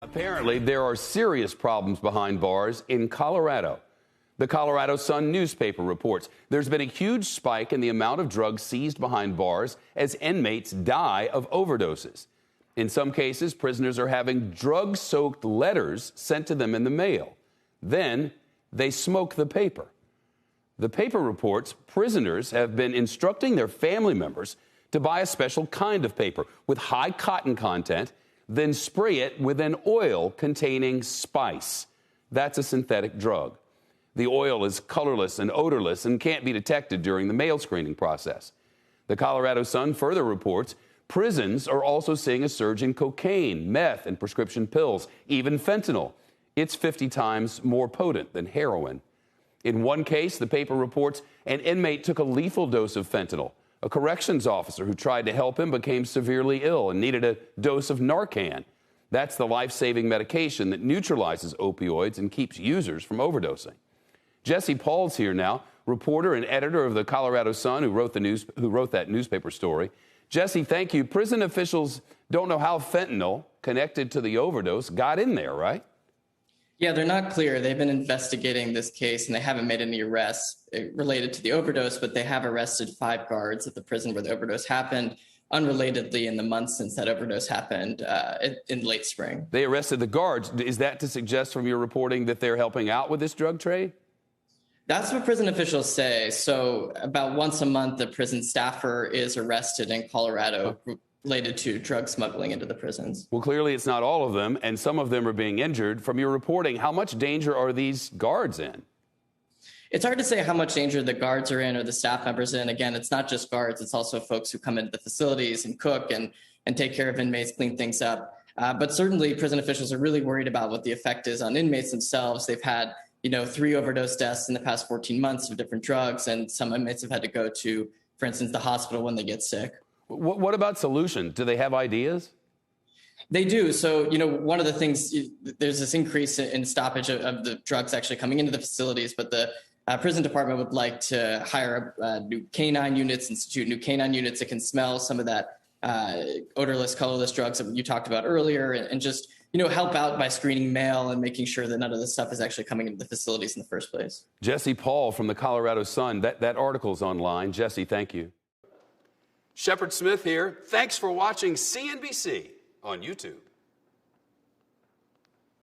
Apparently, there are serious problems behind bars in Colorado. The Colorado Sun newspaper reports there's been a huge spike in the amount of drugs seized behind bars as inmates die of overdoses. In some cases, prisoners are having drug-soaked letters sent to them in the mail. Then they smoke the paper. The paper reports prisoners have been instructing their family members to buy a special kind of paper with high cotton content, then spray it with an oil containing spice. That's a synthetic drug. The oil is colorless and odorless and can't be detected during the mail screening process. The Colorado Sun further reports prisons are also seeing a surge in cocaine, meth, and prescription pills, even fentanyl. It's 50 times more potent than heroin. In one case, the paper reports an inmate took a lethal dose of fentanyl. A corrections officer who tried to help him became severely ill and needed a dose of Narcan. That's the life-saving medication that neutralizes opioids and keeps users from overdosing. Jesse Paul's here now, reporter and editor of the Colorado Sun, who wrote that newspaper story. Jesse, thank you. Prison officials don't know how fentanyl, connected to the overdose, got in there, right? Yeah, they're not clear. They've been investigating this case, and they haven't made any arrests related to the overdose, but they have arrested 5 guards at the prison where the overdose happened, unrelatedly in the months since that overdose happened in late spring. They arrested the guards. Is that to suggest from your reporting that they're helping out with this drug trade? That's what prison officials say. So about once a month, a prison staffer is arrested in Colorado related to drug smuggling into the prisons. Well, clearly it's not all of them, and some of them are being injured. From your reporting, how much danger are these guards in? It's hard to say how much danger the guards are in or the staff members in. Again, it's not just guards. It's also folks who come into the facilities and cook and take care of inmates, clean things up. But certainly prison officials are really worried about what the effect is on inmates themselves. They've had 3 overdose deaths in the past 14 months of different drugs, and some inmates have had to go to, for instance, the hospital when they get sick. What about solutions? Do they have ideas? They do. So, one of the things, there's this increase in stoppage of the drugs actually coming into the facilities, but the prison department would like to hire new canine units, institute new canine units that can smell some of that odorless, colorless drugs that you talked about earlier, and just help out by screening mail and making sure that none of this stuff is actually coming into the facilities in the first place. Jesse Paul from the Colorado Sun. That article's online. Jesse, thank you. Shepard Smith here. Thanks for watching CNBC on YouTube.